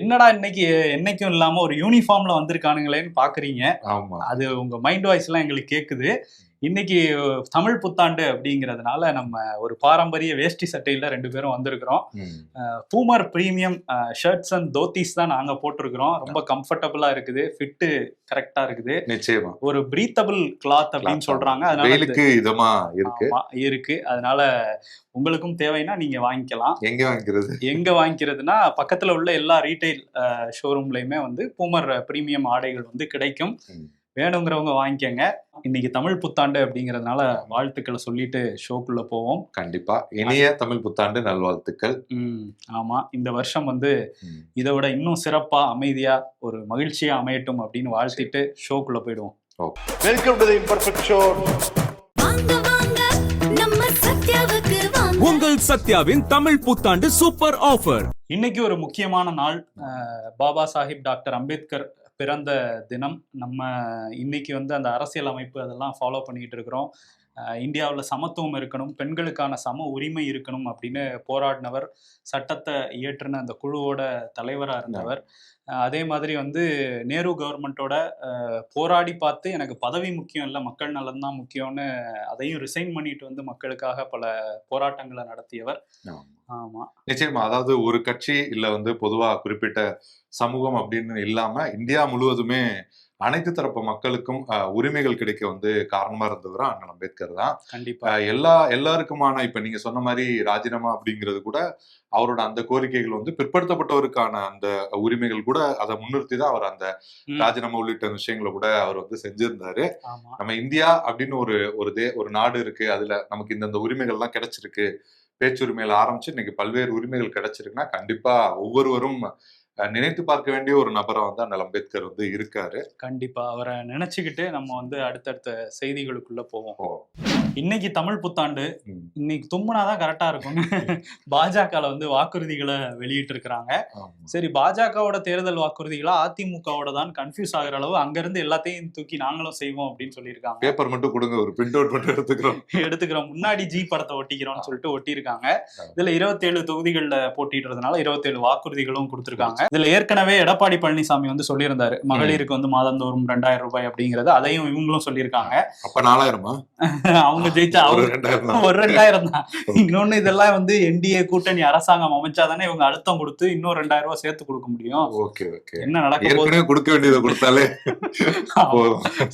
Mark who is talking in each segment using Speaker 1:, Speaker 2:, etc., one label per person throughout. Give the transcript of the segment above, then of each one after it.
Speaker 1: என்னடா இன்னைக்கு என்னைக்கும் இல்லாம ஒரு யூனிஃபார்ம்ல வந்திருக்கானுங்களேன்னு பாக்குறீங்க.
Speaker 2: ஆமா.
Speaker 1: அது உங்க மைண்ட் வாய்ஸ் எல்லாம் எங்களுக்கு கேக்குது. இன்னைக்கு தமிழ் புத்தாண்டு அப்படிங்கிறதுனால நம்ம ஒரு பாரம்பரிய வேஷ்டி சட்டையில 2 பேரும் வந்திருக்கிறோம். Boomer premium shirts and dhotis தான் நாங்க போட்டிருக்கிறோம். ரொம்ப கம்ஃபர்டபுளா இருக்குது, ஃபிட்டு கரெக்டா இருக்குது.
Speaker 2: நிச்சயமா
Speaker 1: ஒரு பிரீத்தபிள் கிளாத் அப்படின்னு சொல்றாங்க. அதனால
Speaker 2: வெயிலுக்கு இதமா இருக்கு.
Speaker 1: இருக்கு. அதனால உங்களுக்கும் தேவைன்னா நீங்க வாங்கிக்கலாம்.
Speaker 2: எங்க வாங்கிக்கிறது?
Speaker 1: எங்க வாங்கிக்கிறதுனா பக்கத்துல உள்ள எல்லா ரீட்டைல் ஷோரூம்லயுமே வந்து பூமர் பிரீமியம் ஆடைகள் வந்து கிடைக்கும். வேணுங்கிறவங்க வாங்கிக்கங்க. இன்னைக்கு தமிழ் புத்தாண்டு அப்படிங்கறதுனால வாழ்த்துக்களை சொல்லிட்டு ஷோக்குள்ள போவோம்.
Speaker 2: கண்டிப்பா இனிய தமிழ் புத்தாண்டு நல்வாழ்த்துக்கள்.
Speaker 1: ஆமா, இந்த வருஷம் வந்து இதை விட இன்னும் சிறப்பா, அமைதியா, ஒரு மகிழ்ச்சியா அமையட்டும் அப்படின்னு வாழ்த்திட்டு ஷோக்குள்ள போயிடுவோம்.
Speaker 3: Welcome to the imperfect show.
Speaker 4: உங்கள் சத்யாவின் தமிழ் புத்தாண்டு சூப்பர் ஆஃபர்.
Speaker 1: இன்னைக்கு ஒரு முக்கியமான நாள். பாபா சாஹிப் டாக்டர் அம்பேத்கர் பிறந்த தினம். நம்ம இன்னைக்கு வந்து அந்த அரசியல் அமைப்பு அதெல்லாம் ஃபாலோ பண்ணிட்டு இருக்கிறோம். இந்தியாவில் சமத்துவம் இருக்கணும், பெண்களுக்கான சம உரிமை இருக்கணும் அப்படின்னு போராடினவர், சட்டத்தை இயற்றின அந்த குழுவோட தலைவராக இருந்தவர். அதே மாதிரி வந்து நேரு கவர்மெண்ட்டோட போராடி பார்த்து எனக்கு பதவி முக்கியம் இல்லை, மக்கள் நலன் தான் முக்கியம்னு அதையும் ரிசைன் பண்ணிட்டு வந்து மக்களுக்காக பல போராட்டங்களை நடத்தியவர். ஆமா,
Speaker 2: நிச்சயமா. அதாவது ஒரு கட்சி இல்ல வந்து பொதுவா குறிப்பிட்ட சமூகம் அப்படின்னு இல்லாம இந்தியா முழுவதுமே அனைத்து தரப்பு மக்களுக்கும் உரிமைகள் கிடைக்க வந்து காரணமா இருந்தவர் அண்ணல் அம்பேத்கர் தான்.
Speaker 1: கண்டிப்பா
Speaker 2: எல்லாருக்குமான இப்ப நீங்க சொன்ன மாதிரி ராஜினாமா அப்படிங்கிறது கூட அவரோட அந்த கோரிக்கைகள் வந்து பிற்படுத்தப்பட்டவருக்கான அந்த உரிமைகள் கூட அதை முன்னிறுத்தி தான் அவர் அந்த ராஜினாமா உள்ளிட்ட விஷயங்களை கூட அவர் வந்து செஞ்சிருந்தாரு. நம்ம இந்தியா அப்படின்னு ஒரு நாடு இருக்கு, அதுல நமக்கு இந்த உரிமைகள் எல்லாம் கிடைச்சிருக்கு, பேச்சுரிமையில ஆரம்பிச்சு இன்னைக்கு பல்வேறு உரிமைகள் கிடைச்சிருக்குன்னா கண்டிப்பா ஒவ்வொருவரும் நினைத்து பார்க்க வேண்டிய ஒரு நபரா வந்து அண்ணல் அம்பேத்கர் வந்து இருக்காரு.
Speaker 1: கண்டிப்பா அவரை நினைச்சுக்கிட்டு நம்ம வந்து அடுத்தடுத்த செய்திகளுக்குள்ள போவோம். இன்னைக்கு தமிழ் புத்தாண்டு. இன்னைக்கு தும்முனாதான் கரெக்டா இருக்கும். பாஜக வந்து வாக்குறுதிகளை வெளியிட்டு இருக்கிறாங்க. சரி, பாஜகவோட தேர்தல் வாக்குறுதிகளா அதிமுகவோட தான் கன்ஃபியூஸ் ஆகிற அளவு அங்கிருந்து எல்லாத்தையும் தூக்கி நாங்களும் செய்வோம் அப்படின்னு சொல்லியிருக்காங்க.
Speaker 2: பேப்பர் மட்டும் கொடுங்க, ஒரு பிரிண்ட் அவுட் மட்டும் எடுத்துக்கிறோம்
Speaker 1: முன்னாடி ஜி படத்தை ஒட்டிக்கிறோம்னு சொல்லிட்டு ஒட்டியிருக்காங்க. இதுல 27 தொகுதிகள்ல போட்டிடுறதுனால 27 வாக்குறுதிகளும் கொடுத்திருக்காங்க. இதுல ஏற்கனவே எடப்பாடி பழனிசாமி வந்து சொல்லியிருந்தாரு, மகளிருக்கு வந்து மாதந்தோறும் 2000 ரூபாய் அப்படிங்கறது. அதையும் இவங்களும் சொல்லியிருக்காங்க.
Speaker 2: அப்ப 4000
Speaker 1: அவங்க ஜெயிச்சா ஒரு 2000 தான். இன்னொன்னு இதெல்லாம் வந்து என்டிஏ கூட்டணி அரசாங்கம் அமைச்சாதானே இவங்க அழுத்தம் கொடுத்து இன்னும் 2000 ரூபாய் சேர்த்து கொடுக்க முடியும். என்ன நடக்க
Speaker 2: கொடுக்க வேண்டியதை கொடுத்தாலே.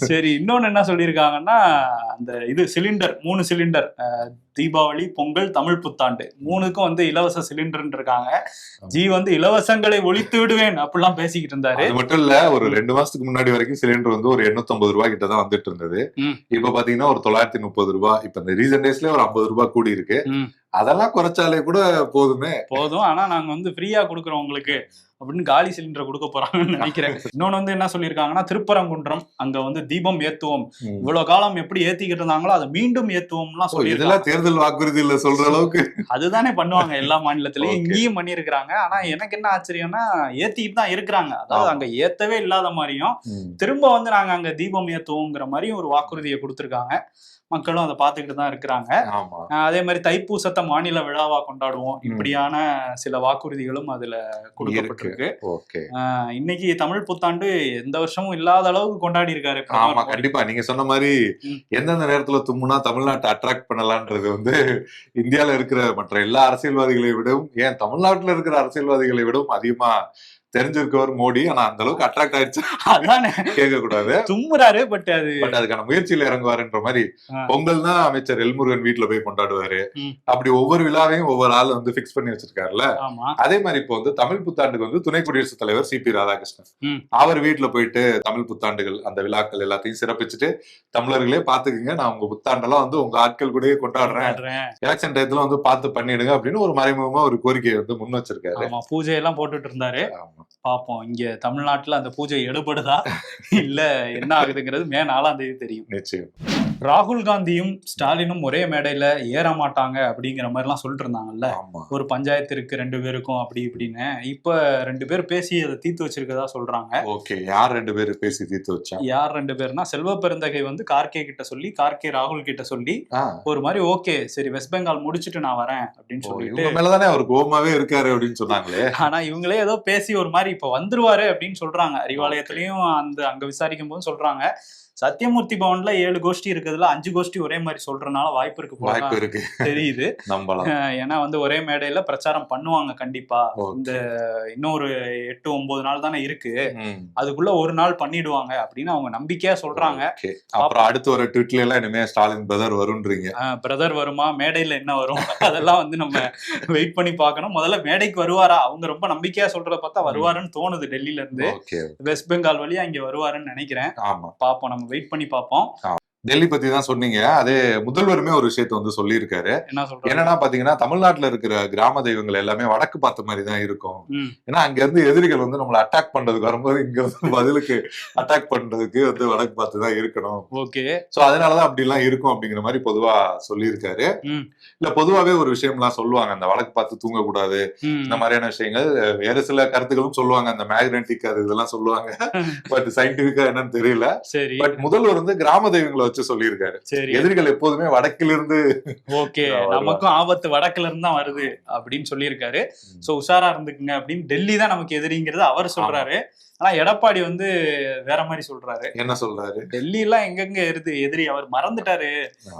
Speaker 1: சரி, இன்னொன்னு என்ன சொல்லியிருக்காங்கன்னா, அந்த இது சிலிண்டர் 3 சிலிண்டர் தீபாவளி, பொங்கல், தமிழ் புத்தாண்டு 3க்கும் வந்து இலவச சிலிண்டர் இருக்காங்க. ஜி வந்து இலவசங்களை ஒழித்து விடுவேன் அப்படிலாம் பேசிக்கிட்டு இருந்தாரு.
Speaker 2: அது மட்டும் இல்ல, ஒரு 2 மாசத்துக்கு முன்னாடி வரைக்கும் சிலிண்டர் வந்து ஒரு 850 ரூபாய் கிட்ட தான் வந்துட்டு இருந்தது. இப்ப பாத்தீங்கன்னா ஒரு 930 ரூபாய். இப்ப இந்த ரீசன்ட் டேஸ்லயே ஒரு 50 ரூபாய் கூடி இருக்கு. அதெல்லாம் குறைச்சாலே கூட போதும்.
Speaker 1: ஆனா நாங்க வந்து ஃப்ரீயா கொடுக்குறோம் உங்களுக்கு அப்படின்னு காலி சிலிண்டரை கொடுக்க போறாங்கன்னு நினைக்கிறேன். இன்னொன்னு வந்து என்ன சொல்லியிருக்காங்கன்னா, திருப்பரங்குன்றம் அங்க வந்து தீபம் ஏத்துவோம், இவ்வளவு காலம் எப்படி ஏத்திக்கிட்டு இருந்தாங்களோ அதை மீண்டும் ஏத்துவோம்லாம் சொல்லி
Speaker 2: தேர்தல் வாக்குறுதி இல்ல சொல்ற அளவுக்கு
Speaker 1: அதுதானே பண்ணுவாங்க எல்லா மாநிலத்திலயும். இங்கேயும் பண்ணிருக்கிறாங்க. ஆனா எனக்கு என்ன ஆச்சரியம்னா, ஏத்திக்கிட்டு தான் இருக்கிறாங்க. அதாவது அங்க ஏத்தவே இல்லாத மாதிரியும் திரும்ப வந்து நாங்க அங்க தீபம் ஏத்துவோங்கிற மாதிரியும் ஒரு வாக்குறுதியை கொடுத்திருக்காங்க. மக்களும் அதை பார்த்துக்கிட்டு தான் இருக்கிறாங்க. அதே மாதிரி தைப்பூசத்தை மாநில விழாவா கொண்டாடுவோம், இப்படியான சில வாக்குறுதிகளும் அதுல கொடுக்கப்பட்டிருக்கு. இன்னைக்கு தமிழ் புத்தாண்டு எந்த வருஷமும் இல்லாத அளவுக்கு கொண்டாடி இருக்காரு.
Speaker 2: ஆமா, கண்டிப்பா. நீங்க சொன்ன மாதிரி எந்தெந்த நேரத்துல தும்முனா தமிழ்நாட்டை அட்ராக்ட் பண்ணலான்றது வந்து இந்தியால இருக்கிற மற்ற எல்லா அரசியல்வாதிகளை விடவும், ஏன் தமிழ்நாட்டுல இருக்கிற அரசியல்வாதிகளை விடவும் அதிகமா தெரிஞ்சிருக்கவர் மோடி. ஆனா அந்த அளவுக்கு அட்ராக்ட் ஆயிடுச்சு
Speaker 1: அதானே
Speaker 2: கேட்க கூடாது.
Speaker 1: தும்முறாரு, பட்
Speaker 2: அதுக்கான முயற்சியில இறங்குவாருன்ற மாதிரி. பொங்கல் தான் அமைச்சர் எல்முருகன் வீட்டுல போய் கொண்டாடுவாரு. அப்படி ஒவ்வொரு விழாவையும் ஒவ்வொரு ஆள் வந்து பிக்ஸ் பண்ணி வச்சிருக்காருல்ல. அதே மாதிரி இப்போ வந்து தமிழ் புத்தாண்டுக்கு வந்து துணை குடியரசுத் தலைவர் சிபி ராதாகிருஷ்ணன் அவர் வீட்டுல போயிட்டு தமிழ் புத்தாண்டுகள் அந்த விழாக்கள் எல்லாத்தையும் சிறப்பிச்சுட்டு, தமிழர்களே பாத்துக்குங்க, நான் உங்க புத்தாண்டெல்லாம் வந்து உங்க ஆட்கள் கூடயே கொண்டாடுறேன், எலெக்ஷன் டயத்துல வந்து பார்த்து பண்ணிடுங்க அப்படின்னு ஒரு மறைமுகமா ஒரு கோரிக்கையை வந்து முன் வச்சிருக்காரு.
Speaker 1: பூஜை எல்லாம் போட்டுட்டு இருந்தாரு. பாப்போம் இங்க தமிழ்நாட்டுல அந்த பூஜை எடுபடுதா இல்ல என்ன ஆகுதுங்கிறது மே 4ஆம் தேதி தெரியும்.
Speaker 2: நிச்சயம்.
Speaker 1: ராகுல் காந்தியும் ஸ்டாலினும் ஒரே மேடையில ஏற மாட்டாங்க அப்படிங்கிற மாதிரிலாம் சொல்லிட்டு இருந்தாங்கல்ல.
Speaker 2: ஆமா.
Speaker 1: ஒரு பஞ்சாயத்து இருக்கு 2 பேருக்கும் அப்படி இப்படின்னு. இப்ப 2 பேர் பேசி அதை தீர்த்து வச்சிருக்கதா சொல்றாங்க.
Speaker 2: ஓகே, யார் 2 பேரும் பேசி தீர்த்து வச்சா?
Speaker 1: யார் 2 பேர்னா, செல்வ பெருந்தகை வந்து கார்கே கிட்ட சொல்லி, கார்கே ராகுல் கிட்ட சொல்லி ஒரு மாதிரி ஓகே சரி வெஸ்ட் பெங்கால் முடிச்சுட்டு நான் வரேன் அப்படின்னு சொல்லிட்டு.
Speaker 2: இவங்க மேலதானே அவர் கோபமாவே இருக்காரு அப்படின்னு சொன்னாங்களே.
Speaker 1: ஆனா இவங்களே ஏதோ பேசி ஒரு மாதிரி இப்ப வந்துருவாரு அப்படின்னு சொல்றாங்க. அறிவாலயத்திலயும் அங்க விசாரிக்கும் போது சொல்றாங்க, சத்தியமூர்த்தி பவன்ல 7 கோஷ்டி இருக்குதுல 5 கோஷ்டி ஒரே மாதிரி சொல்றதுனால வாய்ப்பு இருக்கு தெரியுது.
Speaker 2: நம்பலாம்.
Speaker 1: ஏன்னா வந்து ஒரே மேடையில பிரச்சாரம் பண்ணுவாங்க கண்டிப்பா. இந்த இன்னொரு 8-9 நாள் தானே இருக்கு, அதுக்குள்ள ஒரு நாள் பண்ணிடுவாங்க அப்படின்னு அவங்க நம்பிக்கையா சொல்றாங்க.
Speaker 2: அப்புறம் அடுத்து ஒரு ட்வீட்ல எல்லாம் இனிமே ஸ்டாலின் பிரதர் வரும்ன்றீங்க.
Speaker 1: பிரதர் வருமா, மேடையில என்ன வரும் அதெல்லாம் வந்து நம்ம வெயிட் பண்ணி பார்க்கணும். முதல்ல மேடைக்கு வருவாரா, அவங்க ரொம்ப நம்பிக்கையா சொல்றத பார்த்தா வருவாருன்னு தோணுது. டெல்லியில இருந்து வெஸ்ட் பெங்கால் வழியா இங்க வருவாருன்னு நினைக்கிறேன். பாப்போம், நம்ம வெயிட் பண்ணி பார்ப்போம்.
Speaker 2: டெல்லி பத்தி தான் சொன்னீங்க. அதே முதல்வருமே ஒரு விஷயத்த வந்து சொல்லியிருக்காரு. என்னன்னா பாத்தீங்கன்னா, தமிழ்நாட்டுல இருக்கிற கிராம தெய்வங்கள் எல்லாமே வடக்கு பார்த்த மாதிரி தான் இருக்கும். ஏன்னா அங்க இருந்து எதிரிகள் வந்து நம்மள அட்டாக் பண்றதுக்கு வரும்போது இங்க வந்து பதிலுக்கு அட்டாக் பண்றதுக்கு வந்து வடக்கு பார்த்து தான் இருக்கணும்.
Speaker 1: ஓகே,
Speaker 2: சோ அதனாலதான் அப்படி எல்லாம் இருக்கும் அப்படிங்கிற மாதிரி பொதுவா சொல்லியிருக்காரு. இல்ல பொதுவாவே ஒரு விஷயம் எல்லாம் சொல்லுவாங்க, அந்த வடக்கு பார்த்து தூங்கக்கூடாது, இந்த மாதிரியான விஷயங்கள். வேற சில கருத்துக்களும் சொல்லுவாங்க, அந்த மேக்னெட்டிக் அது இதெல்லாம் சொல்லுவாங்க. பட் சயின்டிபிக்கா என்னன்னு தெரியல. பட் முதல்வர் வந்து கிராம தெய்வங்களை சொல்லியிருக்காரு. எதிரிகள் எப்போதுமே வடக்கிலிருந்து,
Speaker 1: ஓகே நமக்கும் ஆபத்து வடக்குல இருந்து தான் வருது அப்படின்னு சொல்லியிருக்காரு. சோ உஷாரா இருந்துக்குங்க அப்படின்னு. டெல்லி தான் நமக்கு எதிரிங்கிறது அவர் சொல்றாரு. ஆனா எடப்பாடி வந்து வேற மாதிரி சொல்றாரு.
Speaker 2: என்ன சொல்றாரு?
Speaker 1: டெல்லி எல்லாம் எங்கெங்க எதிரி அவர் மறந்துட்டாரு,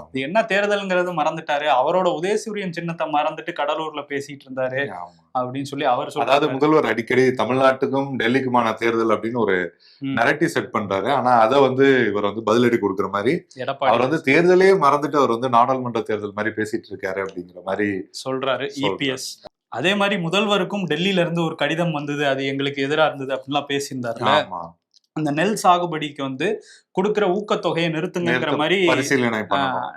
Speaker 1: இது என்ன தேர்தல்ங்கிறது மறந்துட்டாரு, அவரோட உதயசூரியன் சின்னத்தை மறந்துட்டு கடலூர்ல பேசிட்டு இருந்தாரு அப்படின்னு சொல்லி அவர் சொல்றாரு.
Speaker 2: அதாவது முதல்வர் அடிக்கடி தமிழ்நாட்டுக்கும் டெல்லிக்குமான தேர்தல் அப்படின்னு ஒரு நரேட்டிவ் செட் பண்றாரு. ஆனா அதை வந்து இவர் வந்து பதிலடி கொடுக்குற மாதிரி அவர் வந்து தேர்தலே மறந்துட்டு அவர் வந்து நாடாளுமன்ற தேர்தல் மாதிரி பேசிட்டு இருக்காரு அப்படிங்கிற மாதிரி
Speaker 1: சொல்றாரு இபிஎஸ். அதே மாதிரி முதல்வருக்கும் டெல்லியில இருந்து ஒரு கடிதம் வந்தது, அது எங்களுக்கு எதிராக இருந்தது அப்படின்லாம் பேசியிருந்தாரு. அந்த நெல் சாகுபடிக்கு வந்து கொடுக்கிற ஊக்கத்தொகையை நிறுத்துங்கிற மாதிரி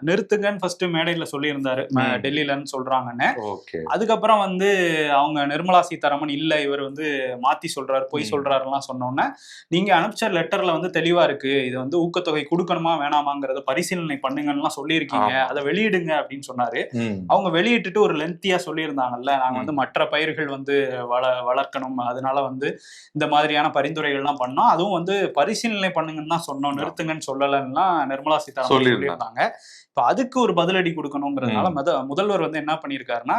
Speaker 1: நிறுத்துங்கன்னு ஃபர்ஸ்ட் மேடையில சொல்லியிருந்தாரு, டெல்லியிலன்னு சொல்றாங்கன்னு. அதுக்கப்புறம் வந்து அவங்க நிர்மலா சீதாராமன் இல்ல இவர் வந்து மாத்தி சொல்றாரு, பொய் சொல்றாருலாம் சொன்னோன்னே, நீங்க அனுப்பிச்ச லெட்டர்ல வந்து தெளிவா இருக்கு, இது வந்து ஊக்கத்தொகை கொடுக்கணுமா வேணாமாங்கிறத பரிசீலனை பண்ணுங்கன்னு சொல்லியிருக்கீங்க, அதை வெளியிடுங்க அப்படின்னு சொன்னாரு. அவங்க வெளியிட்டுட்டு ஒரு லென்த்தியா சொல்லியிருந்தாங்கல்ல, நாங்க வந்து மற்ற பயிர்கள் வந்து வளர்க்கணும், அதனால வந்து இந்த மாதிரியான பரிந்துரைகள்லாம் பண்ணோம், அதுவும் வந்து பரிசீலனை பண்ணுங்கன்னு தான் சொன்னோம், நிறுத்துங்கன்னு சொல்லலன்னா நிர்மலா சீதாராமன் சொல்லியிருந்தாங்க. இப்ப அதுக்கு ஒரு பதிலடி கொடுக்கணுங்கிறதுனால முதல்வர் வந்து என்ன பண்ணியிருக்காருன்னா,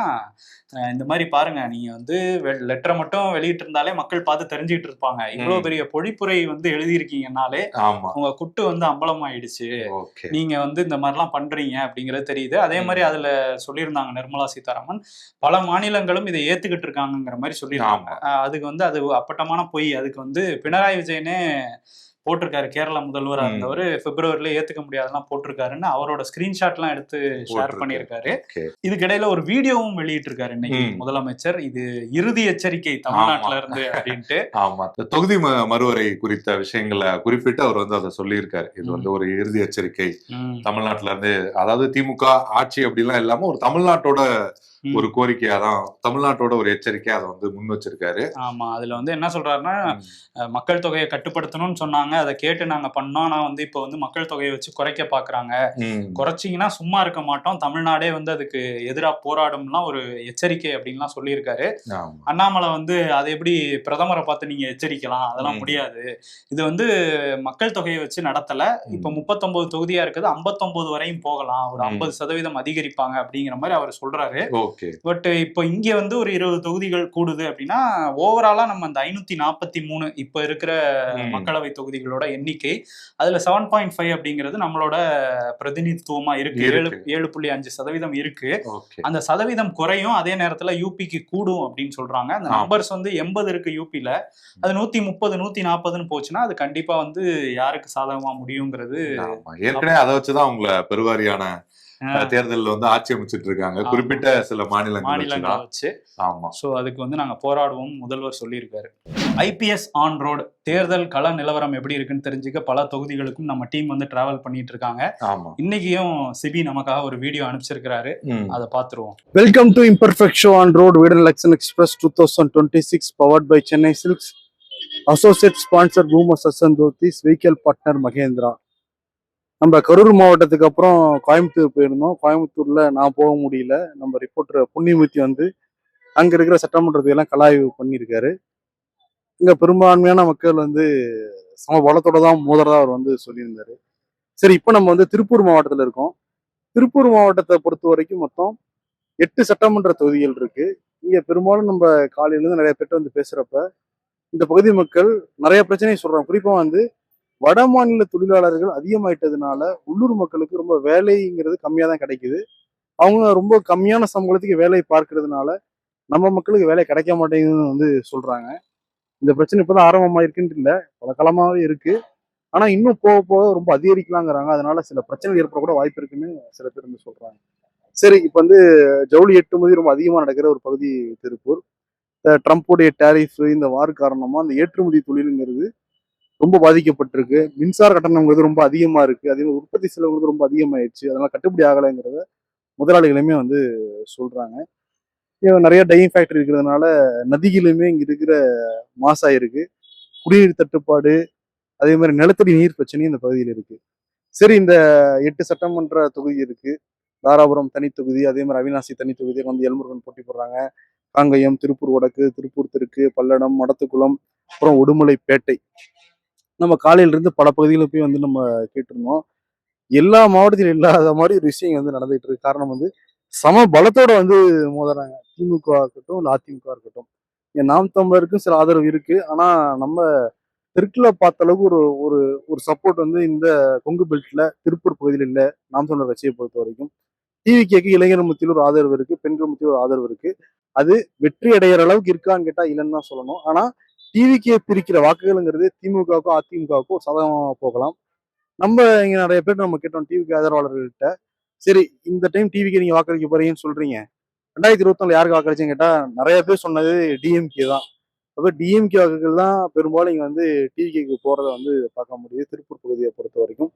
Speaker 1: இந்த மாதிரி பாருங்க, நீங்க வந்து லெட்டரை மட்டும் வெளியிட்டு இருந்தாலே மக்கள் பார்த்து தெரிஞ்சுட்டு இருப்பாங்க, இவ்வளவு பெரிய பொழிப்புரை வந்து எழுதியிருக்கீங்கன்னாலே உங்க குட்டு வந்து அம்பலம் ஆயிடுச்சு, நீங்க வந்து இந்த மாதிரிலாம் பண்றீங்க அப்படிங்கிறது தெரியுது. அதே மாதிரி அதுல சொல்லியிருந்தாங்க நிர்மலா சீதாராமன், பல மாநிலங்களும் இதை ஏத்துக்கிட்டு இருக்காங்கிற மாதிரி சொல்லியிருக்காங்க. அதுக்கு வந்து அது அப்பட்டமான பொய். அதுக்கு வந்து பினராயி விஜயனே போட்டிருக்காரு, கேரளா முதல்வரா இருந்தவர் பிப்ரவரியில ஏத்துக்க முடியாதெல்லாம் போட்டிருக்காருன்னு அவரோட ஸ்கிரீன்ஷாட் எல்லாம் எடுத்து ஷேர் பண்ணியிருக்காரு. இதுக்கிடையில ஒரு வீடியோவும் வெளியிட்டு இருக்காரு இன்னைக்கு முதலமைச்சர், இது இறுதி எச்சரிக்கை தமிழ்நாட்டுல இருந்து அப்படின்ட்டு.
Speaker 2: ஆமா, தொகுதி மறுவரை குறித்த விஷயங்களை குறிப்பிட்டு அவர் வந்து அதை சொல்லியிருக்காரு. இது வந்து ஒரு இறுதி எச்சரிக்கை தமிழ்நாட்டுல இருந்து, அதாவது திமுக ஆட்சி அப்படிலாம் இல்லாம ஒரு தமிழ்நாட்டோட ஒரு கோரிக்கையாதான், தமிழ்நாட்டோட ஒரு எச்சரிக்கையா அதை வந்து முன் வச்சிருக்காரு.
Speaker 1: ஆமா, அதுல வந்து என்ன சொல்றாருன்னா, மக்கள் தொகையை கட்டுப்படுத்தணும்னு சொன்னாங்க, அதை கேட்டு நாங்க பண்ணோம், ஆனா வந்து இப்ப வந்து மக்கள் தொகையை வச்சு குறைக்க பாக்குறாங்க, குறைச்சிங்கன்னா சும்மா இருக்க மாட்டோம், தமிழ்நாடே வந்து அதுக்கு எதிராக போராடும்லாம் ஒரு எச்சரிக்கை அப்படின்லாம் சொல்லியிருக்காரு. அண்ணாமலை வந்து அதை எப்படி பிரதமரை பார்த்து நீங்க எச்சரிக்கலாம், அதெல்லாம் முடியாது, இது வந்து மக்கள் தொகையை வச்சு நடத்தல, இப்ப 39 தொகுதியா இருக்குது, 59 வரையும் போகலாம், ஒரு 50% அதிகரிப்பாங்க அப்படிங்கிற மாதிரி அவர் சொல்றாரு. பட் இப்போ இங்க வந்து ஒரு 20 தொகுதிகள் கூடுது அப்படின்னா ஓவராலா நம்ம அந்த 543 இப்ப இருக்கிற மக்களவை தொகுதிகளோட எண்ணிக்கை, அதுல 7.5 அப்படிங்கிறது நம்மளோட பிரதிநிதித்துவமா இருக்கு, 7.5% இருக்கு. அந்த சதவீதம் குறையும், அதே நேரத்துல யூபிக்கு கூடும் அப்படின்னு சொல்றாங்க. அந்த நம்பர்ஸ் வந்து 80 இருக்கு யூபில, அது 130 140ன்னு போச்சுன்னா அது கண்டிப்பா வந்து யாருக்கு சாதகமா முடியுங்கிறது.
Speaker 2: ஏற்கனவே அதை வச்சுதான் உங்களை பெருவாரியான தேர்தலில் வந்து ஆட்சி அமைச்சிட்டு இருக்காங்க, குறிப்பிட்ட சில மாநிலங்களை வச்சு. ஆமா, சோ
Speaker 1: அதுக்கு வந்து நாங்க போராடுவோம் முதல்வர் சொல்லியிருக்காரு. ஐபிஎஸ் ஆன் ரோடு தேர்தல் கள நிலவரம் எப்படி இருக்குன்னு தெரிஞ்சுக்க பல தொகுதிகளுக்கும் நம்ம டீம் வந்து டிராவல் பண்ணிட்டு இருக்காங்க. இன்னைக்கும் சிபி நமக்காக ஒரு வீடியோ அனுப்பிச்சிருக்காரு, அதை பாத்துருவோம்.
Speaker 5: Welcome to imperfect show on road வீடன் லக்ஸன் express 2026 powered by Chennai Silks, associate sponsor பூமர் சசன் தோத்திஸ், வெஹிக்கல் பார்ட்னர் மகேந்திரா. நம்ம கரூர் மாவட்டத்துக்கு அப்புறம் கோயம்புத்தூர் போயிருந்தோம். கோயம்புத்தூர்ல நான் போக முடியல. நம்ம ரிப்போர்ட்டர் புண்ணியமூர்த்தி வந்து அங்க இருக்கிற சட்டமன்றத்தை எல்லாம் கலாய்வு பண்ணியிருக்காரு. இங்க பெரும்பான்மையான மக்கள் வந்து சம பலத்தோட தான் மோதுறதா அவர் வந்து சொல்லியிருந்தாரு. சரி, இப்போ நம்ம வந்து திருப்பூர் மாவட்டத்துல இருக்கோம். திருப்பூர் மாவட்டத்தை பொறுத்த வரைக்கும் மொத்தம் 8 சட்டமன்ற தொகுதிகள் இருக்கு. இங்க பெரும்பாலும் நம்ம காலையில இருந்து நிறைய பேர் வந்து பேசுறப்ப இந்த பகுதி மக்கள் நிறைய பிரச்சனையை சொல்றாங்க. குறிப்பா வந்து வட மாநில தொழிலாளர்கள் அதிகமாயிட்டதுனால உள்ளூர் மக்களுக்கு ரொம்ப வேலைங்கிறது கம்மியா தான் கிடைக்குது. அவங்க ரொம்ப கம்மியான சம்பளத்துக்கு வேலை பார்க்கறதுனால நம்ம மக்களுக்கு வேலை கிடைக்க மாட்டேங்குதுன்னு வந்து சொல்றாங்க. இந்த பிரச்சனை இப்பதான் ஆரம்பமாயிருக்குன்ட்டு இல்ல, பல காலமாவே இருக்கு. ஆனா இன்னும் போக போக ரொம்ப அதிகரிக்கலாங்கிறாங்க. அதனால சில பிரச்சனைகள் ஏற்பட கூட வாய்ப்பு இருக்குன்னு சில பேர் வந்து சொல்றாங்க. சரி, இப்ப வந்து ஜவுளி ஏற்றுமதி ரொம்ப அதிகமா நடக்கிற ஒரு பகுதி திருப்பூர். இந்த ட்ரம்ப்புடைய டேரிஃப் இந்த வார் காரணமா அந்த ஏற்றுமதி தொழிலுங்கிறது ரொம்ப பாதிக்கப்பட்டிருக்கு. மின்சார கட்டணங்கிறது ரொம்ப அதிகமா இருக்கு. அதே மாதிரி உற்பத்தி செலவுங்கிறது ரொம்ப அதிகமாயிடுச்சு. அதனால கட்டுப்படி ஆகலைங்கிறத முதலாளிகளுமே வந்து சொல்றாங்க. நிறைய டையிங் ஃபேக்டரி இருக்கிறதுனால நதிகளுமே இங்க இருக்கிற மாசாயிருக்கு. குடிநீர் தட்டுப்பாடு, அதே மாதிரி நிலத்தடி நீர் பிரச்சனையும் இந்த பகுதியில் இருக்கு. சரி, இந்த 8 சட்டமன்ற தொகுதி இருக்கு. தாராபுரம் தனி தொகுதி, அதே மாதிரி அவிநாசி தனி தொகுதி வந்து எல்முருகன் போட்டி போடுறாங்க. காங்கயம், திருப்பூர் வடக்கு, திருப்பூர் தெற்கு, பல்லடம், மடத்துக்குளம், அப்புறம் உடுமலைப்பேட்டை. நம்ம காலையில இருந்து பல பகுதிகளில் போய் வந்து நம்ம கேட்டிருந்தோம். எல்லா மாவட்டத்திலும் இல்லாத மாதிரி ஒரு விஷயம் வந்து நடந்துட்டு இருக்கு. காரணம் வந்து சம பலத்தோட வந்து மோதுறாங்க. திமுக இருக்கட்டும், இல்ல அதிமுக இருக்கட்டும். இங்க நாம் தமிழருக்கும் சில ஆதரவு இருக்கு. ஆனா நம்ம தெற்குல பார்த்த அளவுக்கு ஒரு ஒரு ஒரு சப்போர்ட் வந்து இந்த கொங்கு பெல்ட்ல திருப்பூர் பகுதியில் இல்ல. நாம் தமிழர் கட்சியை பொறுத்த வரைக்கும் டிவிகேக்கு இளைஞர் மத்தியில் ஒரு ஆதரவு இருக்கு, பெண்கள் மத்தியில் ஒரு ஆதரவு இருக்கு. அது வெற்றி அடைகிற அளவுக்கு இருக்கான்னு கேட்டா இல்லைன்னு தான் சொல்லணும். ஆனா டிவிகே பிரிக்கிற வாக்குகள்ங்கிறது திமுகவுக்கும் அதிமுகவுக்கும் சதவீதமா போகலாம். நம்ம இங்க நிறைய பேர் நம்ம கேட்டோம் டிவிகே ஆதரவாளர்கள்ட்ட. சரி, இந்த டைம் டிவிக்கு நீங்க வாக்களிக்க போறீங்கன்னு சொல்றீங்க. 2024 யாருக்கு வாக்களிச்சேன்னு கேட்டா நிறைய பேர் சொன்னது டிஎம்கே தான். அப்ப டிஎம்கே வாக்குகள் தான் பெரும்பாலும் இங்க வந்து டிவிகேக்கு போறதை வந்து பார்க்க முடியுது. திருப்பூர் பகுதியை பொறுத்த வரைக்கும்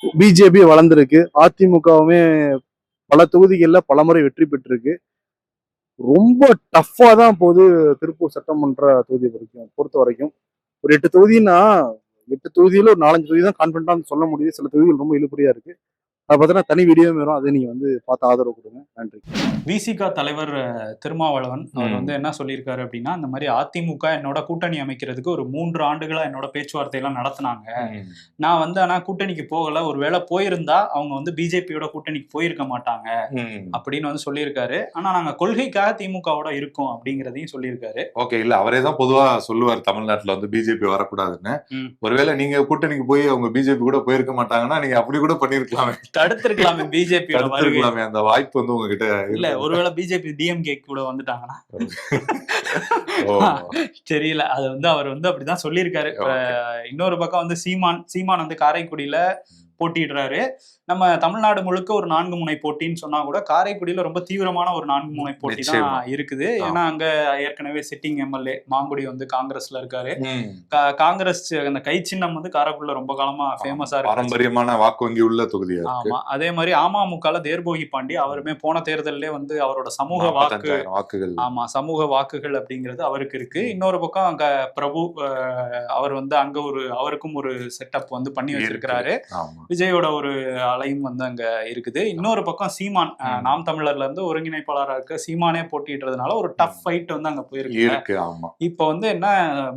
Speaker 5: பிஜேபி வளர்ந்துருக்கு. அதிமுகவுமே பல தொகுதிகளில் பலமுறை வெற்றி பெற்றிருக்கு. ரொம்ப டஃப்பா தான் போகுது திருப்பூர் சட்டமன்ற தொகுதியை பொறுத்த வரைக்கும். ஒரு 8 தொகுதின்னா 8 தொகுதியில ஒரு 4-5 தொகுதி தான் கான்ஃபிடண்டா சொல்ல முடியுது. சில தொகுதிகள் ரொம்ப இழுபறியா இருக்கு. அதை பார்த்தீங்கன்னா தனி வீடியோவும் வரும். அதை நீங்க வந்து பார்த்து ஆதரவு கொடுங்க. நன்றி.
Speaker 1: விசிக தலைவர் திருமாவளவன் அவர் வந்து என்ன சொல்லியிருக்காரு அப்படின்னா, இந்த மாதிரி அதிமுக என்னோட கூட்டணி அமைக்கிறதுக்கு ஒரு 3 ஆண்டுகளா என்னோட பேச்சுவார்த்தை எல்லாம் நடத்தினாங்க. நான் வந்து ஆனா கூட்டணிக்கு போகல. ஒருவேளை போயிருந்தா அவங்க வந்து பிஜேபியோட கூட்டணிக்கு போயிருக்க மாட்டாங்க அப்படின்னு வந்து சொல்லியிருக்காரு. ஆனா நாங்க கொள்கைக்காக திமுகவோட இருக்கோம் அப்படிங்கிறதையும் சொல்லியிருக்காரு.
Speaker 2: ஓகே, இல்ல அவரே தான் பொதுவா சொல்லுவார் தமிழ்நாட்டுல வந்து பிஜேபி வரக்கூடாதுன்னு. ஒருவேளை நீங்க கூட்டணிக்கு போய் அவங்க பிஜேபி கூட போயிருக்க மாட்டாங்கன்னா நீங்க அப்படி கூட பண்ணிருக்கலாமே,
Speaker 1: தடுத்திருக்கலாமே பிஜேபியோட வருகை.
Speaker 2: அந்த வாய்ப்பு வந்து உங்ககிட்ட
Speaker 1: இல்ல, ஒருவேளை பிஜேபி டிஎம்கே கூட வந்துட்டாங்கன்னா தெரியல. அது வந்து அவர் வந்து அப்படிதான் சொல்லியிருக்காரு. இன்னொரு பக்கம் வந்து சீமான் வந்து காரைக்குடியில போட்டிடுறாரு. நம்ம தமிழ்நாடு முழுக்க ஒரு 4 முனை போட்டின்னு சொன்னா கூட காரைக்குடியில ரொம்ப தீவிரமான ஒரு 4 முனை போட்டி தான் இருக்குது. ஏன்னா அங்க ஏற்கனவே சிட்டிங் எம்எல்ஏ மாங்குடி வந்து காங்கிரஸ்ல இருக்காரு. காங்கிரஸ் அந்த கை சின்னம் வந்து காரைக்குடியில ரொம்ப காலமா ஃபேமஸா இருக்கு,
Speaker 2: பாரம்பரியமான வாக்கு வங்கி உள்ள தொகுதி.
Speaker 1: ஆமா, அதே மாதிரி அமமுகல தேர்போகி பாண்டி அவருமே போன தேர்தலிலே வந்து அவரோட சமூக வாக்குகள், ஆமா சமூக வாக்குகள் அப்படிங்கிறது அவருக்கு இருக்கு. இன்னொரு பக்கம் அங்க பிரபு அவர் வந்து அங்க ஒரு அவருக்கும் ஒரு செட்டப் வந்து பண்ணி வச்சிருக்கிறாரு. விஜயோட ஒரு அலையும் வந்து அங்க இருக்குது. இன்னொரு பக்கம் சீமான் நாம் தமிழர்ல இருந்து ஒருங்கிணைப்பாளராக இருக்க சீமானே போட்டிடுறதுனால ஒரு டஃப் ஃபைட் வந்து அங்க போயிருக்கு. இப்ப வந்து என்ன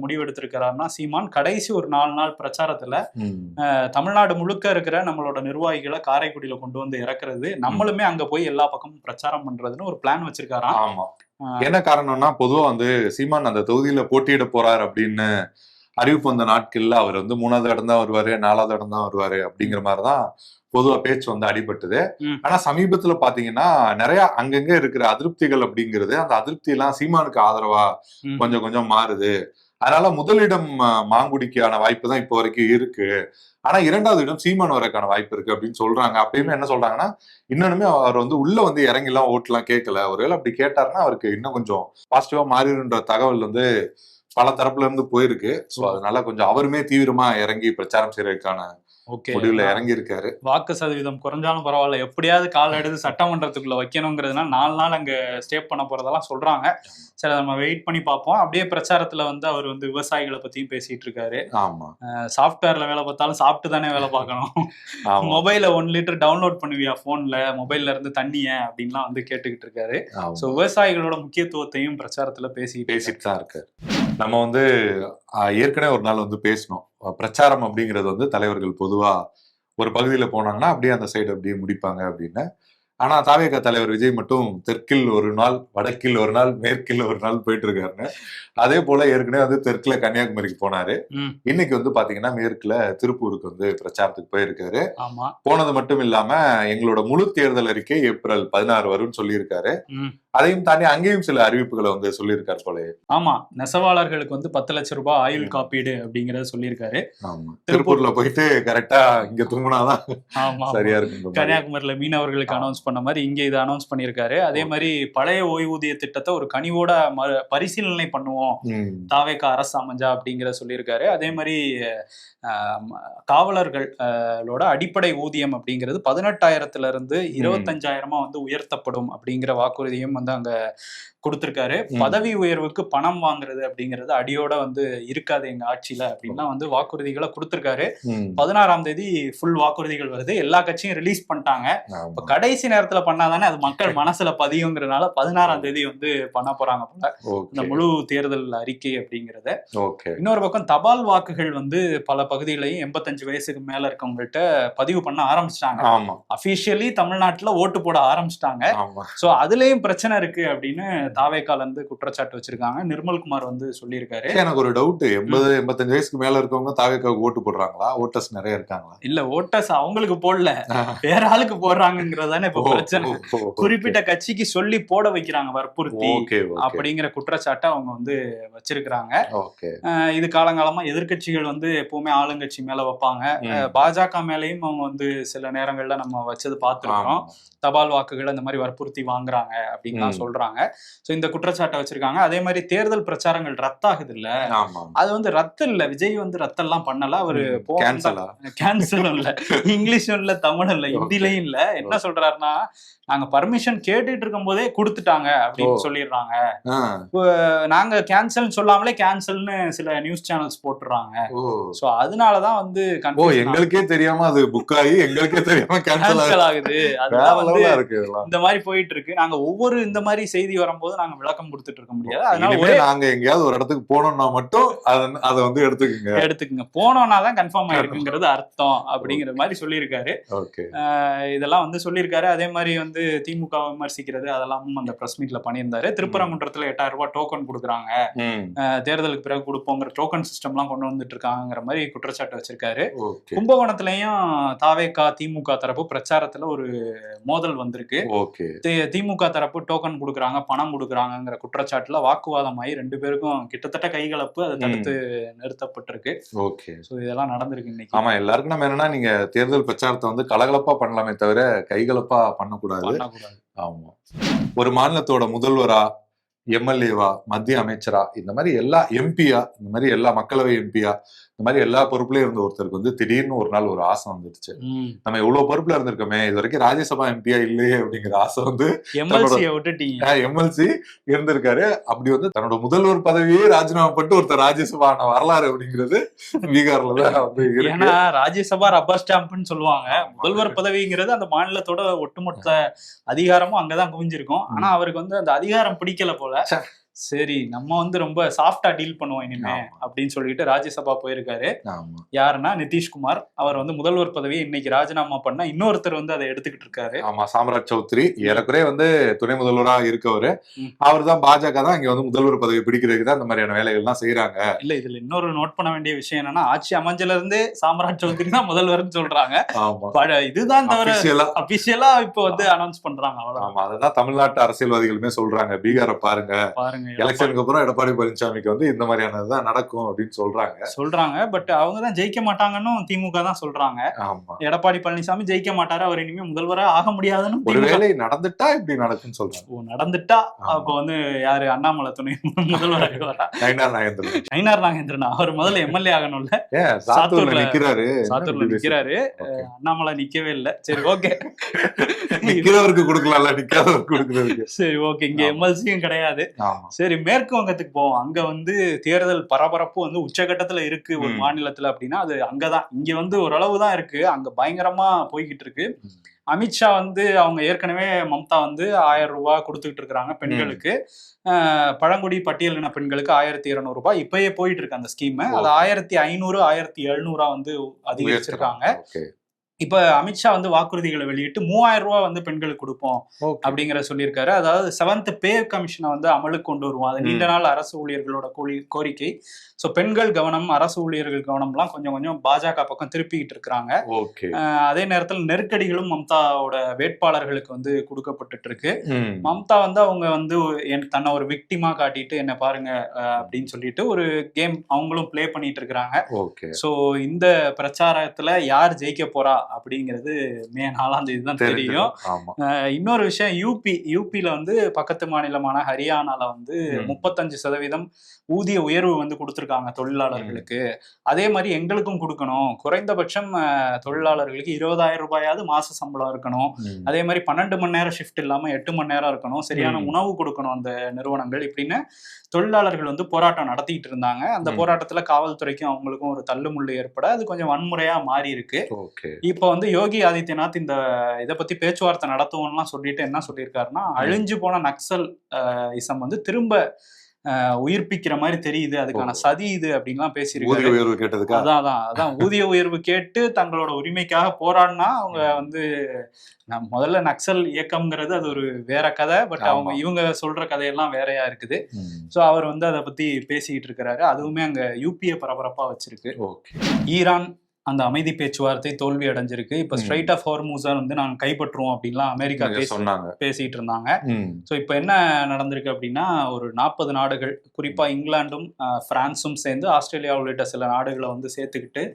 Speaker 1: முடிவெடுத்திருக்கிறாருன்னா, சீமான் கடைசி ஒரு 4 நாள் பிரச்சாரத்துல தமிழ்நாடு முழுக்க இருக்கிற நம்மளோட நிர்வாகிகளை காரைக்குடியில கொண்டு வந்து இறக்குறது, நம்மளுமே அங்க போய் எல்லா பக்கமும் பிரச்சாரம் பண்றதுன்னு ஒரு பிளான் வச்சிருக்காராம்.
Speaker 2: ஆமா, என்ன காரணம்னா பொதுவா வந்து சீமான் அந்த தொகுதியில போட்டியிட போறாரு அப்படின்னு அறிவிப்பு வந்த நாட்கள்ல அவர் வந்து 3வது இடம் தான் வருவாரு, 4வது இடம் தான் வருவாரு அப்படிங்கிற மாதிரிதான் பொதுவா பேச்சு வந்து அடிபட்டது. ஆனா சமீபத்துல பாத்தீங்கன்னா நிறைய அங்கங்க இருக்கிற அதிருப்திகள் அப்படிங்கிறது, அந்த அதிருப்தி எல்லாம் சீமானுக்கு ஆதரவா கொஞ்சம் கொஞ்சம் மாறுது. அதனால முதலிடம் மாங்குடிக்கான வாய்ப்பு தான் இப்போ வரைக்கும் இருக்கு. ஆனா 2வது இடம் சீமான் வரக்கான வாய்ப்பு இருக்கு அப்படின்னு சொல்றாங்க. அப்பயுமே என்ன சொல்றாங்கன்னா, இன்னொன்னுமே அவர் வந்து உள்ள வந்து இறங்கிலாம் ஓட்டுலாம் கேட்கல. ஒருவேளை அப்படி கேட்டாருன்னா அவருக்கு இன்னும் கொஞ்சம் பாசிட்டிவா மாறிடுன்ற தகவல் வந்து பல தரப்புல இருந்து போயிருக்கு. சோ அதனால கொஞ்சம் அவருமே தீவிரமா இறங்கி பிரச்சாரம் செய்யறதுக்கான
Speaker 1: ஓகே,
Speaker 2: முடிவுல இறங்கி இருக்காரு.
Speaker 1: வாக்கு சதவீதம் குறைஞ்சாலும் பரவாயில்ல, எப்படியாவது கால் எடுத்து சட்டமன்றத்துக்குள்ள வைக்கணுங்கிறதுனால 4 நாள் அங்க ஸ்டே பண்ண போறதெல்லாம் சொல்றாங்க. சரி, நம்ம வெயிட் பண்ணி பார்ப்போம். அப்படியே பிரச்சாரத்துல வந்து அவர் வந்து விவசாயிகளை பத்தியும் பேசிட்டு இருக்காரு.
Speaker 2: ஆமா
Speaker 1: சாஃப்ட்வேர்ல வேலை பார்த்தாலும் சாப்பிட்டு தானே வேலை பார்க்கணும்.
Speaker 2: ஆமா
Speaker 1: மொபைல 1 லிட்டர் டவுன்லோட் பண்ணுவியா போன்ல, மொபைல்ல இருந்து தண்ணிய அப்படின்லாம் வந்து கேட்டுக்கிட்டு இருக்காரு.
Speaker 2: ஆமா.
Speaker 1: சோ விவசாயிகளோட முக்கியத்துவத்தையும் பிரச்சாரத்துல பேசிட்டு
Speaker 2: தான் இருக்காரு. நம்ம வந்து ஏற்கனவே ஒரு நாள் வந்து பேசணும். பிரச்சாரம் அப்படிங்கிறது வந்து தலைவர்கள் பொதுவா ஒரு பகுதியில போனாங்கன்னா அப்படியே அந்த சைடு அப்படியே முடிப்பாங்க அப்படின்னு. ஆனா தாவேகா தலைவர் விஜய் மட்டும் தெற்கில் ஒரு நாள், வடக்கில் ஒரு நாள், மேற்கில் ஒரு நாள் போயிட்டு இருக்காருன்னு. அதே போல ஏற்கனவே வந்து தெற்குல கன்னியாகுமரிக்கு போனாரு. இன்னைக்கு வந்து பாத்தீங்கன்னா மேற்குல திருப்பூருக்கு வந்து பிரச்சாரத்துக்கு போயிருக்காரு.
Speaker 1: ஆமா,
Speaker 2: போனது மட்டும் இல்லாம எங்களோட முழு தேர்தல் அறிக்கை ஏப்ரல் 16 வரும்னு சொல்லியிருக்காரு. அதையும் தாண்டி அங்கேயும் சில அறிவிப்புகளை வந்து சொல்லியிருக்காரு போல.
Speaker 1: ஆமா, நெசவாளர்களுக்கு வந்து 10 லட்சம் ரூபாய் ஆயுள் காப்பீடு அப்படிங்கறத சொல்லியிருக்காரு.
Speaker 2: திருப்பூர்ல போயிட்டு கரெக்டா இங்க தூங்கினாதான் சரியா இருக்கும்.
Speaker 1: கன்னியாகுமரியில மீனவர்களுக்கு அனௌன்ஸ் பண்ண மாதிரி இங்க இதை அனௌன்ஸ் பண்ணியிருக்காரு. அதே மாதிரி பழைய ஓய்வூதிய திட்டத்தை ஒரு கனிவோட பரிசீலனை பண்ணுவோம் தாவேகா அரசு அமைஞ்சா அப்படிங்கிற சொல்லியிருக்காரு. அதே மாதிரி காவலர்களோட அடிப்படை ஊதியம் அப்படிங்கிறது 18,000 இருந்து 25,000 வந்து உயர்த்தப்படும் அப்படிங்கிற வாக்குறுதியும் வந்து அங்க கொடுத்திருக்காரு. பதவி உயர்வுக்கு பணம் வாங்குறது அப்படிங்கிறது அடியோட வந்து இருக்காது எங்க ஆட்சியில அப்படின்னா வந்து வாக்குறுதிகளை கொடுத்திருக்காரு. 16ஆம் தேதி ஃபுல் வாக்குறுதிகள் வருது. எல்லா கட்சியும் ரிலீஸ் பண்ணிட்டாங்க. இப்ப கடைசி நேரத்துல பண்ணாதானே அது மக்கள் மனசுல பதியுங்கிறதுனால 16ஆம் தேதி வந்து பண்ண போறாங்க போல இந்த முழு தேர்தல் அறிக்கை அப்படிங்கறத. இன்னொரு பக்கம் தபால் வாக்குகள் வந்து பல பகுதிகளையும் 85 வயசுக்கு மேல இருக்கவங்கள்ட்ட பதிவு பண்ண ஆரம்பிச்சிட்டாங்க. அபிஷியலி தமிழ்நாட்டுல ஓட்டு போட ஆரம்பிச்சிட்டாங்க. சோ அதுலயும் பிரச்சனை இருக்கு அப்படின்னு தாவேகால இருந்து குற்றச்சாட்டு வச்சிருக்காங்க. நிர்மல்குமார் வந்து சொல்லியிருக்காரு.
Speaker 2: எனக்கு ஒரு டவுட், 80-85 வயசுக்கு மேல இருக்கவங்க தாவேகாவுக்கு ஓட்டு போடுறாங்களா? ஓட்டர்ஸ் நிறைய இருக்காங்களா?
Speaker 1: இல்ல, ஓட்டர்ஸ் அவங்களுக்கு போடல, வேற ஆளுக்கு போடுறாங்கிறதானே இப்ப பிரச்சனை. குறிப்பிட்ட கட்சிக்கு சொல்லி போட வைக்கிறாங்க வற்புறுத்தி அப்படிங்கிற குற்றச்சாட்டை அவங்க வந்து வச்சிருக்கிறாங்க. இது காலங்காலமா எதிர்கட்சிகள் வந்து எப்பவுமே ஆளுங்கட்சி மேல வைப்பாங்க. பாஜக மேலையும் அவங்க வந்து சில நேரங்கள்ல நம்ம வச்சது பார்த்துருக்கோம். தபால் வாக்குகள் அந்த மாதிரி வற்புறுத்தி வாங்குறாங்க அப்படின்னு சொல்றாங்க. சோ இந்த குற்றச்சாட்டை வச்சிருக்காங்க. அதே மாதிரி தேர்தல் பிரச்சாரங்கள் ரத்தாகுது இல்ல, அது வந்து ரத்து இல்ல. விஜய் வந்து ரத்தெல்லாம் பண்ணல. அவரு கேன்சல் இல்ல, இங்கிலீஷும் இல்ல, தமிழும் இல்ல, ஹிந்திலையும் இல்ல. என்ன சொல்றாருன்னா, நாங்க பர்மிஷன் கேட்டுட்டு இருக்கும் போதே கொடுத்துட்டாங்க அப்படின்னு சொல்லிடுறாங்க. நாங்க கேன்சல் சொல்லாமலே கேன்சல்னு சில நியூஸ் சேனல்ஸ் போட்டுறாங்க. சோ அதனாலதான் வந்து
Speaker 2: எங்களுக்கே தெரியாம அது புக் ஆகி எங்களுக்கே தெரியாம கேன்சல் ஆகுது.
Speaker 1: அதெல்லாம் வந்து இந்த மாதிரி போயிட்டு இருக்கு. நாங்க ஒவ்வொரு இந்த மாதிரி செய்தி வரும்போது நாங்க விளக்கம் கொடுத்துட்டு இருக்க முடியாது. அதனால
Speaker 2: நாங்க எங்கேயாவது ஒரு இடத்துக்கு போனோம்னா மட்டும் அதை வந்து எடுத்துக்குங்க.
Speaker 1: போனோம்னா தான் கன்ஃபார்ம் ஆயிருக்குங்கிறது அர்த்தம் அப்படிங்கிற மாதிரி சொல்லியிருக்காரு. இதெல்லாம் வந்து சொல்லியிருக்காரு. அதே மாதிரி வந்து திமுக விமர்சிக்கிறது அதெல்லாம் அந்த பிரஸ் மீட்ல பண்ணியிருந்தாரு. திருப்பரங்குன்றத்துல 8,000 ரூபாய் டோக்கன் கொடுக்குறாங்க, தேர்தலுக்கு பிறகு கொடுப்போங்கிற டோக்கன் சிஸ்டம் எல்லாம் கொண்டு வந்துட்டு இருக்காங்கிற மாதிரி குற்றச்சாட்டு வச்சிருக்காரு. கும்பகோணத்திலையும் தாவேகா திமுக தரப்பு பிரச்சாரத்துல ஒரு மோதல் வந்திருக்கு. திமுக தரப்பு டோக்கன் கொடுக்குறாங்க, பணம் கொடுக்குறாங்கிற குற்றச்சாட்டுல வாக்குவாதம் ஆகி 2 பேருக்கும் கிட்டத்தட்ட கைகலப்பு, அதை தடுத்து நிறுத்தப்பட்டிருக்கு. இதெல்லாம் நடந்திருக்கு இன்னைக்கு.
Speaker 2: ஆமா, எல்லாருக்கும் நம்ம என்னன்னா, நீங்க தேர்தல் பிரச்சாரத்தை வந்து கலகலப்பா பண்ணலாமே தவிர கைகலப்பா பண்ணக்கூடாது. ஆமா, ஒரு மாநிலத்தோட முதல்வரா, எம்எல்ஏவா, மத்திய அமைச்சரா, இந்த மாதிரி எல்லா எம்பியா, இந்த மாதிரி எல்லா மக்களவை எம்பியா, இந்த மாதிரி எல்லா பொறுப்புலயும் இருந்த ஒருத்தருக்கு வந்து திடீர்னு ஒரு நாள் ஒரு ஆசை வந்துடுச்சு. நம்ம இவ்வளவு பொறுப்புல இருந்திருக்கோமே, இது வரைக்கும் ராஜ்யசபா எம்பியா இல்லையே அப்படிங்கிற ஆசை வந்து எம்எல்சி இருந்திருக்காரு. அப்படி வந்து தன்னோட முதல்வர் பதவியே ராஜினாமா பண்ணிட்டு ஒருத்தர் ராஜ்யசபா வரலாறு அப்படிங்கிறது பீகார்ல தான் வந்து இருக்கு.
Speaker 1: ராஜ்யசபா ரப்பர் ஸ்டாம்ப்னு சொல்லுவாங்க. முதல்வர் பதவிங்கிறது அந்த மாநிலத்தோட ஒட்டுமொத்த அதிகாரமும் அங்கதான் குவிஞ்சிருக்கும். ஆனா அவருக்கு வந்து அந்த அதிகாரம் பிடிக்கல போல. சரி, நம்ம வந்து ரொம்ப சாஃப்டா டீல் பண்ணுவோம் இனிமே அப்படின்னு சொல்லிட்டு ராஜ்யசபா போயிருக்காரு. யாருன்னா நிதிஷ்குமார். அவர் வந்து முதல்வர் பதவியை இன்னைக்கு ராஜினாமா பண்ண இன்னொருத்தர் வந்து அதை எடுத்துக்கிட்டு இருக்காரு.
Speaker 2: ஆமா, சாம்ராஜ் சௌத்ரி ஏறக்குறைய வந்து துணை முதல்வரா இருக்கவரு. அவர் தான் பாஜக தான் இங்க வந்து முதல்வர் பதவி பிடிக்கிறதுக்கு தான் இந்த மாதிரியான வேலைகள் எல்லாம் செய்யறாங்க.
Speaker 1: இல்ல, இதுல இன்னொரு நோட் பண்ண வேண்டிய விஷயம் என்னன்னா, ஆட்சி அமைஞ்சல இருந்தே சாம்ராஜ் சௌத்ரி தான் முதல்வர்னு சொல்றாங்க. இதுதான் தவிர அபிஷியலா இப்ப வந்து அனௌன்ஸ் பண்றாங்க.
Speaker 2: அவ்வளவு. அதுதான் தமிழ்நாட்டு அரசியல்வாதிகளுமே சொல்றாங்க. பீகாரை பாருங்க,
Speaker 1: பாருங்க
Speaker 2: எலெக்ஷனுக்கு அப்புறம் எடப்பாடி பழனிசாமிக்கு வந்து இந்த மாதிரியானதுதான் நடக்கும் அப்படின்னு
Speaker 1: சொல்றாங்க. பட் அவங்க தான் ஜெயிக்க மாட்டாங்கன்னு திமுக தான் சொல்றாங்க.
Speaker 2: ஆமா,
Speaker 1: எடப்பாடி பழனிசாமி ஜெயிக்க மாட்டாரு, அவர் இனிமே முதல்வரா ஆக முடியாதுன்னு
Speaker 2: ஒருவேளை நடந்துட்டா இப்படி நடக்கும்னு சொல்றாங்க.
Speaker 1: நடந்துட்டா அப்ப வந்து யாரு அண்ணாமலை துணை முதல்வர் ஆகுவாரா?
Speaker 2: நயினார்
Speaker 1: நாகேந்திரன் அவர் முதல்ல எம்எல்ஏ ஆகணும்ல.
Speaker 2: சாத்தூர்ல நிக்கிறாரு.
Speaker 1: சாத்தூர்ல நிக்கிறாரு. அண்ணாமலை நிக்கவே இல்ல. சரி ஓகே,
Speaker 2: நிக்கிறவருக்கு கொடுக்கலாம்ல, நிக்காதவருக்கு கொடுக்கறதுக்கு.
Speaker 1: சரி ஓகே, இங்க எம்எல்சியும் கிடையாது. சரி, மேற்கு வங்கத்துக்கு போவோம். அங்க வந்து தேர்தல் பரபரப்பு வந்து உச்சகட்டத்துல இருக்கு ஒரு மாநிலத்துல அப்படின்னா அது அங்கதான். இங்க வந்து ஓரளவு தான் இருக்கு, அங்க பயங்கரமா போய்கிட்டு இருக்கு. அமித்ஷா வந்து அவங்க ஏற்கனவே மம்தா வந்து 1000 ரூபாய் கொடுத்துக்கிட்டு இருக்கிறாங்க பெண்களுக்கு. பழங்குடி பட்டியலின பெண்களுக்கு 1200 ரூபாய் இப்பயே போயிட்டு இருக்கு அந்த ஸ்கீம். அது 1500 1700 வந்து அதிகரிச்சிருக்காங்க. இப்ப அமித்ஷா வந்து வாக்குறுதிகளை வெளியிட்டு 3000 ரூபாய் வந்து பெண்களுக்கு கொடுப்போம் அப்படிங்கிற சொல்லியிருக்காரு. அதாவது 7th பே கமிஷனை வந்து அமலுக்கு கொண்டு வருவோம். அது நீண்ட நாள் அரசு ஊழியர்களோட கோரிக்கை. சோ பெண்கள் கவனம், அரசு ஊழியர்கள் கவனம்லாம் கொஞ்சம் கொஞ்சம் பாஜக பக்கம் திருப்பிக்கிட்டு இருக்கிறாங்க. அதே நேரத்தில் நெருக்கடிகளும் மம்தாவோட வேட்பாளர்களுக்கு வந்து கொடுக்கப்பட்டு இருக்கு. மம்தா வந்து அவங்க வந்து தன்னை ஒரு விக்டிமா காட்டிட்டு என்ன பாருங்க அப்படின்னு சொல்லிட்டு ஒரு கேம் அவங்களும் பிளே பண்ணிட்டு இருக்கிறாங்க. சோ இந்த பிரச்சாரத்துல யார் ஜெயிக்க போறா அப்படிங்கிறது மே 4ஆம் தேதி தான் தெரியும். இன்னொரு விஷயம், யூபியில வந்து பக்கத்து மாநிலமான ஹரியானால வந்து 35% ஊதிய உயர்வு வந்து கொடுத்திருக்காங்க தொழிலாளர்களுக்கு. அதே மாதிரி எங்களுக்கும் கொடுக்கணும். குறைந்தபட்சம் தொழிலாளர்களுக்கு 20,000 ரூபாயாவது மாச சம்பளம் இருக்கணும். அதே மாதிரி 12 மணி நேரம் ஷிஃப்ட் இல்லாம 8 மணி நேரம் இருக்கணும். சரியான உணவு கொடுக்கணும் அந்த நிறுவனங்கள் இப்படின்னு தொழிலாளர்கள் வந்து போராட்டம் நடத்திட்டு இருந்தாங்க. அந்த போராட்டத்துல காவல்துறைக்கும் அவங்களுக்கும் ஒரு தள்ளுமுள்ளு ஏற்பட அது கொஞ்சம் வன்முறையா மாறி இருக்கு. இப்ப வந்து யோகி ஆதித்யநாத் இதை பத்தி பேச்சுவார்த்தை நடத்துவோம்லாம் சொல்லிட்டு என்ன சொல்லியிருக்காருன்னா, அழிஞ்சு போன நக்சல் இசம் வந்து திரும்ப உயிர்ப்பிக்கிற மாதிரி தெரியுது, அதுக்கான சதி இது அப்படின்லாம் பேசியிருக்காரு. அதான் ஊதிய உயர்வு கேட்டு தங்களோட உரிமைக்காக போராடினா அவங்க வந்து முதல்ல நக்சல் இயக்கம்ங்கிறது அது ஒரு வேற கதை. பட் இவங்க சொல்ற கதையெல்லாம் வேறையா இருக்குது. சோ அவர் வந்து அதை பத்தி பேசிக்கிட்டு இருக்கிறாரு. அதுவுமே அங்க யூபிஏ பரபரப்பா வச்சிருக்கு. ஈரான் அந்த அமைதி பேச்சுவார்த்தை தோல்வி அடைஞ்சிருக்கு. இப்ப ஸ்ட்ரைட் ஆஃப் ஹார்முஸை வந்து நாங்க கைப்பற்றுவோம் அப்படின்லாம் அமெரிக்கா பேசிட்டு இருந்தாங்க. சோ இப்ப என்ன நடந்திருக்கு அப்படின்னா, ஒரு 40 நாடுகள், குறிப்பா இங்கிலாந்தும் பிரான்ஸும் சேர்ந்து ஆஸ்திரேலியா உள்ளிட்ட சில நாடுகளை வந்து சேர்த்துக்கிட்டு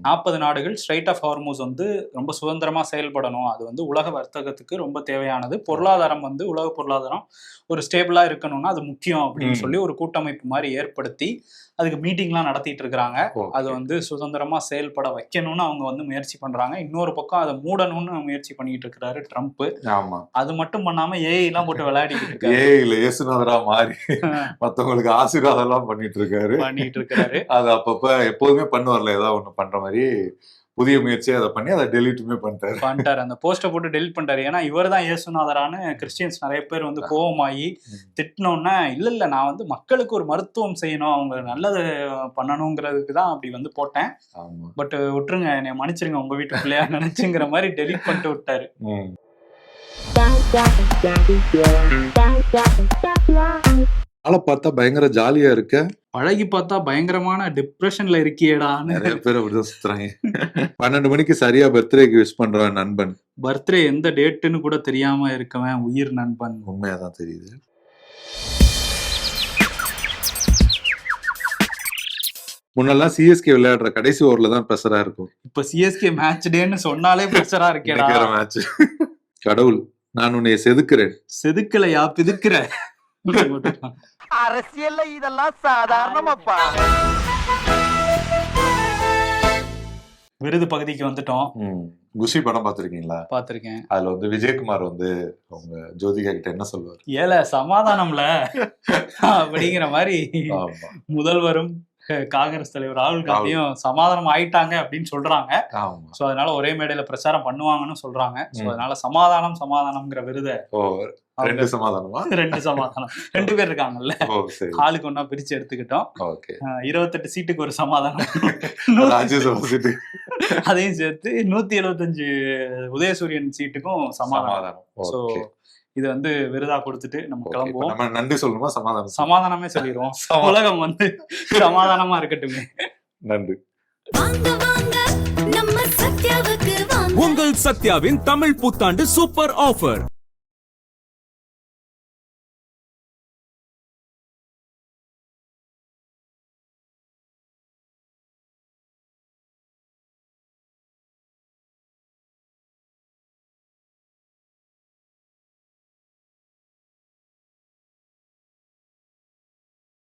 Speaker 1: 40 நாடுகள் ஸ்ட்ரைட் ஆஃப் ஹார்முஸ் வந்து ரொம்ப சுதந்திரமா செயல்படணும், அது வந்து உலக வர்த்தகத்துக்கு ரொம்ப தேவையானது, பொருளாதாரம் வந்து உலக பொருளாதாரம் ஒரு ஸ்டேபிளா இருக்கணும்னா அது முக்கியம் அப்படின்னு சொல்லி ஒரு கூட்டமைப்பு மாதிரி ஏற்படுத்தி அதுக்கு மீட்டிங்லாம் நடத்திட்டு இருக்கிறாங்க. அது வந்து சுதந்திரமா செயல்பட வைக்கணும்னு அவங்க வந்து முயற்சி பண்றாங்க. இன்னொரு பக்கம் அதை மூடணும்னு முயற்சி பண்ணிட்டு இருக்கிறாரு ட்ரம்ப். அது மட்டும் பண்ணாம ஏஐ எல்லாம் போட்டு விளையாடிட்டு இருக்காரு.
Speaker 2: ஏஐல இயேசுநாதரா மாறி மத்தவங்களுக்கு ஆசீர்வாதம் எல்லாம் பண்ணிட்டு இருக்காரு. அது அப்பப்ப எப்போதுமே பண்ணுவார்ல, ஏதாவது ஒண்ணு பண்ற மாதிரி புதிய முயற்சியை அதை பண்ணி அதை டெலிட்டுமே பண்ணிட்டாரு. அந்த
Speaker 1: போஸ்டை போட்டு டெலிட் பண்ணிட்டாரு. ஏன்னா இவர் தான் இயேசுநாதரான்னு கிறிஸ்டியன்ஸ் நிறைய பேர் வந்து கோபமாகி திட்டினோன்னா, இல்ல நான் வந்து மக்களுக்கு ஒரு மருத்துவம் செய்யணும், அவங்க நல்லது பண்ணணுங்கிறதுக்கு தான் அப்படி வந்து போட்டேன், பட் விட்டுருங்க, என்னை மன்னிச்சிருங்க உங்க வீட்டு பிள்ளையா நினைச்சுங்கிற மாதிரி டெலிட் பண்ணிட்டு விட்டாரு.
Speaker 2: ஆளை பார்த்தா பயங்கர ஜாலியா இருக்க,
Speaker 1: பழகி பார்த்தா பயங்கரமான டிப்ரெஷன்ல இருக்கியேடான்னு
Speaker 2: நிறைய பேர் அப்படிதான் சுத்துறாங்க. 12 மணிக்கு சரியா பர்த்டேக்கு விஷ் பண்றவன் நண்பன்,
Speaker 1: பர்த்டே எந்த டேட்டுன்னு கூட தெரியாம இருக்கவன் உயிர் நண்பன்.
Speaker 2: உண்மையாதான் தெரியுது. முன்னெல்லாம் சிஎஸ்கே விளையாடுற கடைசி ஓவர்ல தான் ப்ரெஷரா இருக்கும்.
Speaker 1: இப்ப சிஎஸ்கே மேட்ச் டேன்னு சொன்னாலே ப்ரெஷரா இருக்கேடா.
Speaker 2: மேட்ச் கடவுள் நான் உன்னை செதுக்குறேன்,
Speaker 1: செதுக்கலையா பிதுக்குற.
Speaker 3: அரசியல்ல இதெல்லாம் சாதாரணமாப்பா.
Speaker 1: விருது பகுதிக்கு வந்துட்டோம்.
Speaker 2: குஷி படம் பாத்திருக்கீங்களா?
Speaker 1: பாத்திருக்கேன்.
Speaker 2: அதுல வந்து விஜயகுமார் வந்து அவங்க ஜோதிகா கிட்ட என்ன சொல்லுவார்,
Speaker 1: ஏல சமாதானம்ல அப்படிங்கிற மாதிரி முதல்வரும் காங்கிரஸ் தலைவர் ராகுல் காந்தியும் சமாதானம் ஆயிட்டாங்க அப்படின்னு சொல்றாங்க. சோ அதனால ஒரே மேடையில பிரச்சாரம் பண்ணுவாங்கன்னு சொல்றாங்க. சோ அதனால சமாதானம்ங்கிற விருதை
Speaker 2: ரெண்டு சமாதானம் 2 பேர் இருக்காங்கல்ல, ஆளுக்கு ஒன்னா பிரிச்சு எடுத்துக்கிட்டோம். 28 சீட்டுக்கு ஒரு சமாதானம், அதையும் சேர்த்து 175 உதயசூரியன் சீட்டுக்கும் சமாதானம். சோ இது வந்து விருதா கொடுத்துட்டு நம்ம கிளம்புவோம். நம்ம நன்றி சொல்லணுமா?
Speaker 1: சமாதானமே சொல்லிடுவோம். உலகம் வந்து சமாதானமா இருக்கட்டுமே.
Speaker 2: நன்றி.
Speaker 4: உங்கள் சத்யாவின் தமிழ் புத்தாண்டு சூப்பர் ஆஃபர்.